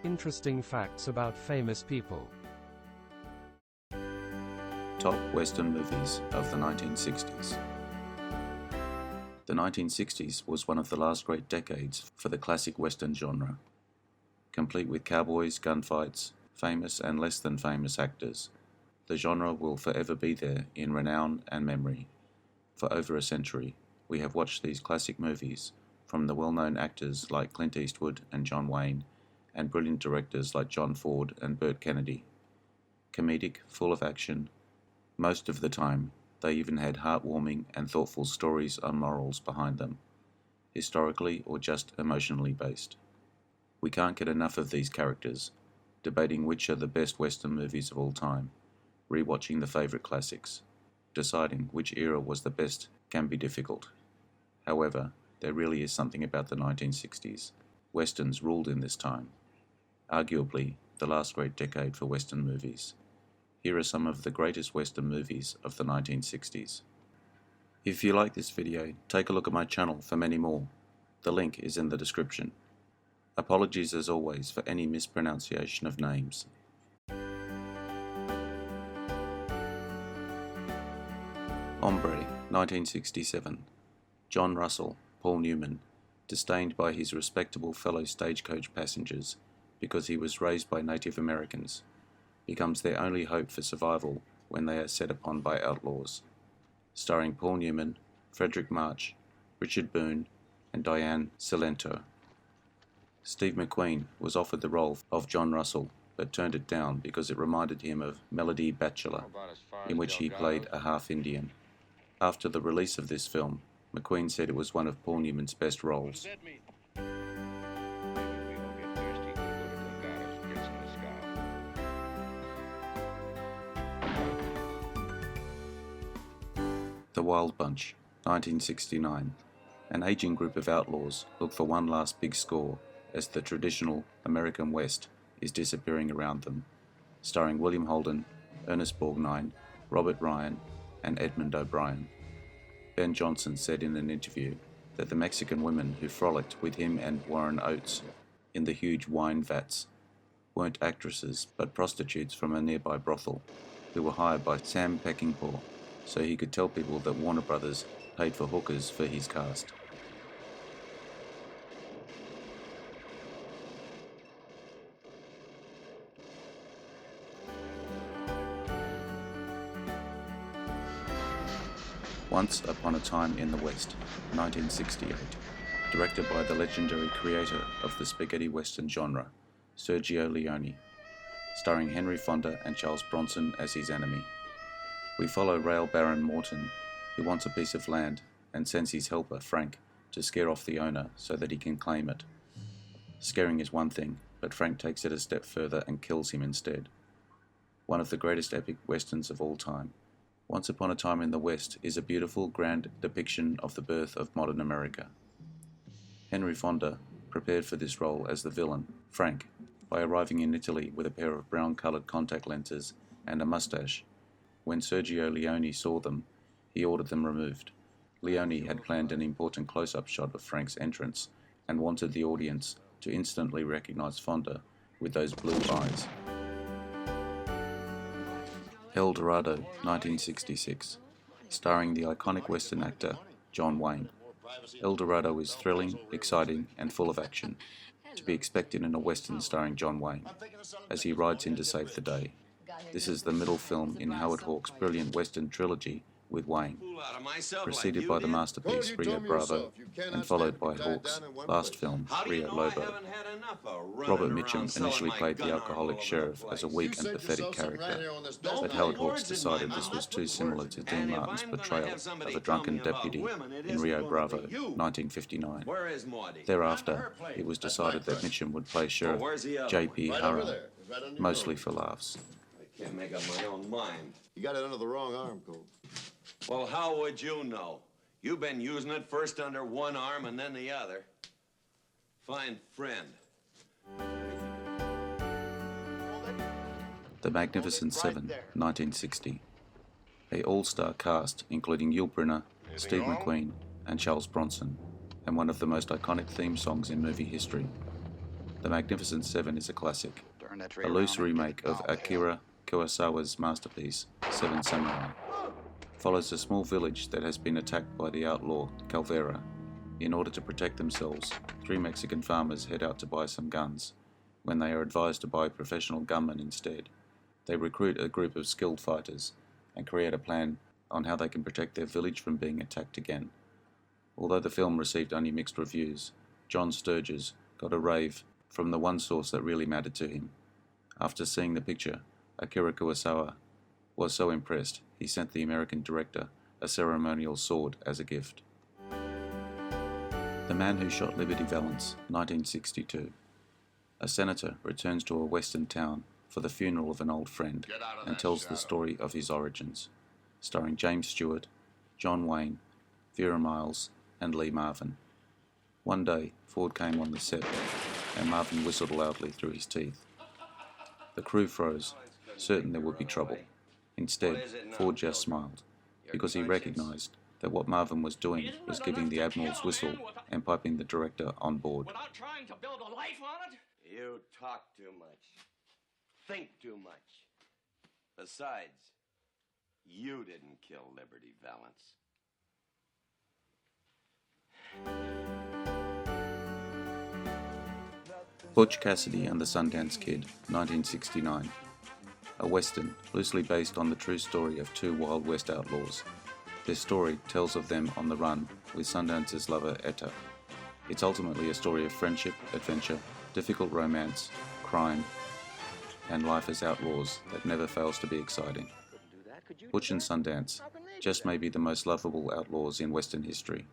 Interesting facts about famous people. Top Western movies of the 1960s. The 1960s was one of the last great decades for the classic Western genre, complete with cowboys, gunfights, famous and less than famous actors. The genre will forever be there in renown and memory. For over a century, we have watched these classic movies from the well-known actors like Clint Eastwood and John Wayne, and brilliant directors like John Ford and Burt Kennedy. Comedic, full of action. Most of the time, they even had heartwarming and thoughtful stories and morals behind them, historically or just emotionally based. We can't get enough of these characters, debating which are the best Western movies of all time, rewatching the favourite classics. Deciding which era was the best can be difficult. However, there really is something about the 1960s. Westerns ruled in this time, arguably the last great decade for Western movies. Here are some of the greatest Western movies of the 1960s. If you like this video, take a look at my channel for many more. The link is in the description. Apologies as always for any mispronunciation of names. Hombre, 1967. John Russell, Paul Newman, disdained by his respectable fellow stagecoach passengers because he was raised by Native Americans, becomes their only hope for survival when they are set upon by outlaws. Starring Paul Newman, Frederick March, Richard Boone, and Diane Cilento. Steve McQueen was offered the role of John Russell, but turned it down because it reminded him of Melody Bachelor, in which he played a half-Indian. After the release of this film, McQueen said it was one of Paul Newman's best roles. The Wild Bunch, 1969. An aging group of outlaws look for one last big score as the traditional American West is disappearing around them. Starring William Holden, Ernest Borgnine, Robert Ryan, and Edmund O'Brien. Ben Johnson said in an interview that the Mexican women who frolicked with him and Warren Oates in the huge wine vats weren't actresses but prostitutes from a nearby brothel who were hired by Sam Peckinpah so he could tell people that Warner Brothers paid for hookers for his cast. Once Upon a Time in the West, 1968, directed by the legendary creator of the spaghetti western genre, Sergio Leone, starring Henry Fonda and Charles Bronson as his enemy. We follow rail baron Morton, who wants a piece of land and sends his helper, Frank, to scare off the owner so that he can claim it. Scaring is one thing, but Frank takes it a step further and kills him instead. One of the greatest epic westerns of all time. Once Upon a Time in the West is a beautiful, grand depiction of the birth of modern America. Henry Fonda prepared for this role as the villain, Frank, by arriving in Italy with a pair of brown-coloured contact lenses and a mustache. When Sergio Leone saw them, he ordered them removed. Leone had planned an important close-up shot of Frank's entrance and wanted the audience to instantly recognize Fonda with those blue eyes. El Dorado, 1966, starring the iconic Western actor John Wayne. El Dorado is thrilling, exciting, and full of action, to be expected in a Western starring John Wayne, as he rides in to save the day. This is the middle film in Howard Hawks' brilliant Western trilogy with Wayne, preceded by the masterpiece Rio Bravo, and followed by Hawks' last film, Rio Lobo. Robert Mitchum initially played the alcoholic sheriff as a weak and pathetic character, but Howard Hawks decided this was too similar to Dean Martin's portrayal of a drunken deputy in Rio Bravo, 1959. Thereafter, it was decided that Mitchum would play Sheriff J.P. Hara, mostly for laughs. I can't make up my own mind. You got it under the wrong arm, Cole. Well, how would you know? You've been using it first under one arm and then the other. Fine friend. The Magnificent Seven, 1960. A all-star cast including Yul Brynner, Steve McQueen, and Charles Bronson, and one of the most iconic theme songs in movie history. The Magnificent Seven is a classic, Turn that tray a loose around and get remake the of cow. Akira Kurosawa's masterpiece, Seven Samurai. Follows a small village that has been attacked by the outlaw Calvera. In order to protect themselves, 3 Mexican farmers head out to buy some guns, when they are advised to buy professional gunmen instead. They recruit a group of skilled fighters and create a plan on how they can protect their village from being attacked again. Although the film received only mixed reviews, John Sturges got a rave from the one source that really mattered to him. After seeing the picture, Akira Kurosawa was so impressed he sent the American director a ceremonial sword as a gift. The Man Who Shot Liberty Valance, 1962. A senator returns to a western town for the funeral of an old friend and tells the story of his origins, starring James Stewart, John Wayne, Vera Miles, and Lee Marvin. One day, Ford came on the set, and Marvin whistled loudly through his teeth. The crew froze, certain there would be trouble. Instead, Ford just smiled, because he recognized that what Marvin was doing was giving the Admiral's whistle and piping the director on board. Without trying to build a life on it? You talk too much. Think too much. Besides, you didn't kill Liberty Valance. Butch Cassidy and the Sundance Kid, 1969. A western loosely based on the true story of 2 Wild West outlaws. Their story tells of them on the run with Sundance's lover Etta. It's ultimately a story of friendship, adventure, difficult romance, crime, and life as outlaws that never fails to be exciting. Butch and Sundance just may be the most lovable outlaws in Western history,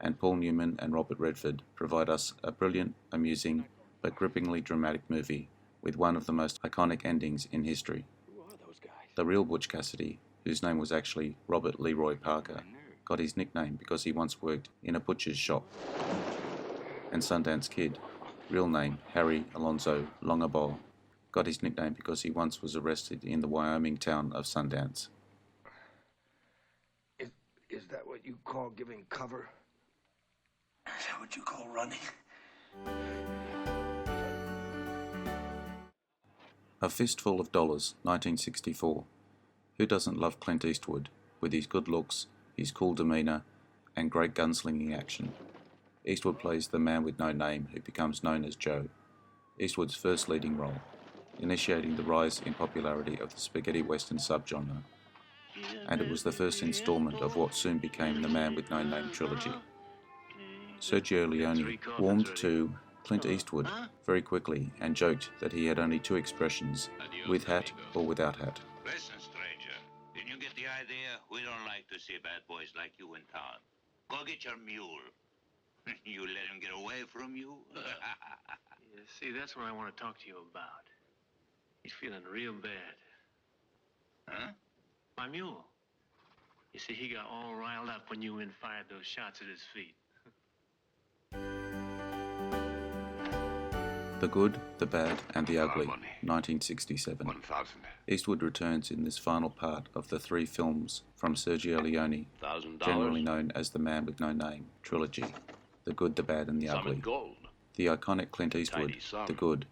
and Paul Newman and Robert Redford provide us a brilliant, amusing, but grippingly dramatic movie with one of the most iconic endings in history. The real Butch Cassidy, whose name was actually Robert Leroy Parker, got his nickname because he once worked in a butcher's shop. And Sundance Kid, real name Harry Alonzo Longabaugh, got his nickname because he once was arrested in the Wyoming town of Sundance. Is that what you call giving cover? Is that what you call running? A Fistful of Dollars, 1964. Who doesn't love Clint Eastwood, with his good looks, his cool demeanour, and great gunslinging action? Eastwood plays the man with no name who becomes known as Joe, Eastwood's first leading role, initiating the rise in popularity of the spaghetti western subgenre, and it was the first instalment of what soon became the Man with No Name trilogy. Sergio Leone warmed to Clint Eastwood very quickly and joked that he had only 2 expressions, with hat or without hat. Listen, stranger, did you get the idea? We don't like to see bad boys like you in town. Go get your mule. You let him get away from you? Yeah, see, that's what I want to talk to you about. He's feeling real bad. Huh? My mule. You see, he got all riled up when you fired those shots at his feet. The Good, the Bad, and the Ugly, 1967. 1,000. Eastwood returns in this final part of the 3 films from Sergio Leone, $1,000. generally known as the Man with No Name trilogy, The Good, the Bad, and the Some in Ugly. gold. The iconic Clint Eastwood, Tiny sum. The Good,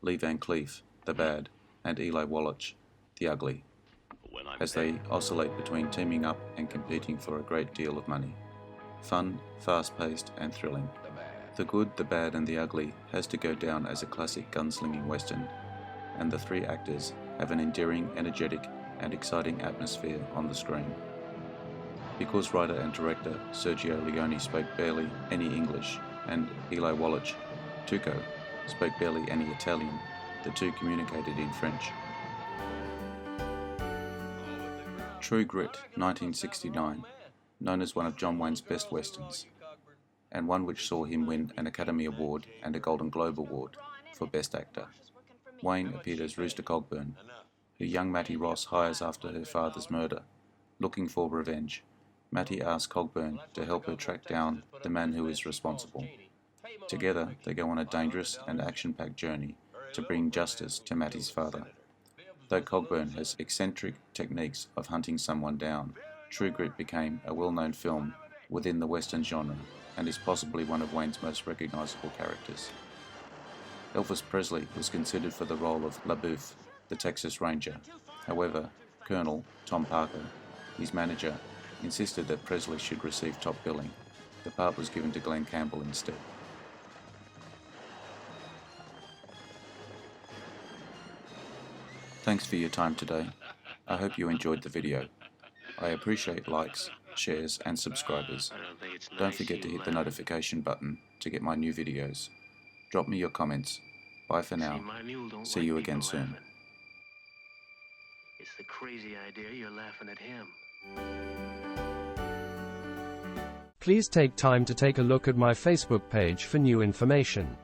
Lee Van Cleef, The Bad, and Eli Wallach, The Ugly, When I'm as they oscillate between teaming up and competing for a great deal of money. Fun, fast-paced, and thrilling. The Good, the Bad, and the Ugly has to go down as a classic gunslinging western, and the 3 actors have an endearing, energetic, and exciting atmosphere on the screen. Because writer and director Sergio Leone spoke barely any English, and Eli Wallach, Tuco, spoke barely any Italian, the 2 communicated in French. True Grit, 1969, known as one of John Wayne's best westerns, and one which saw him win an Academy Award and a Golden Globe Award for Best Actor. Wayne appeared as Rooster Cogburn, who young Mattie Ross hires after her father's murder. Looking for revenge, Mattie asks Cogburn to help her track down the man who is responsible. Together, they go on a dangerous and action-packed journey to bring justice to Mattie's father. Though Cogburn has eccentric techniques of hunting someone down, True Grit became a well-known film within the Western genre and is possibly one of Wayne's most recognisable characters. Elvis Presley was considered for the role of LaBeouf, the Texas Ranger. However, Colonel Tom Parker, his manager, insisted that Presley should receive top billing. The part was given to Glenn Campbell instead. Thanks for your time today. I hope you enjoyed the video. I appreciate likes, shares and subscribers. Don't forget to hit the notification button to get my new videos. Drop me your comments. Bye for now. See you again soon. It's the crazy idea you're laughing at him. Please take time to take a look at my Facebook page for new information.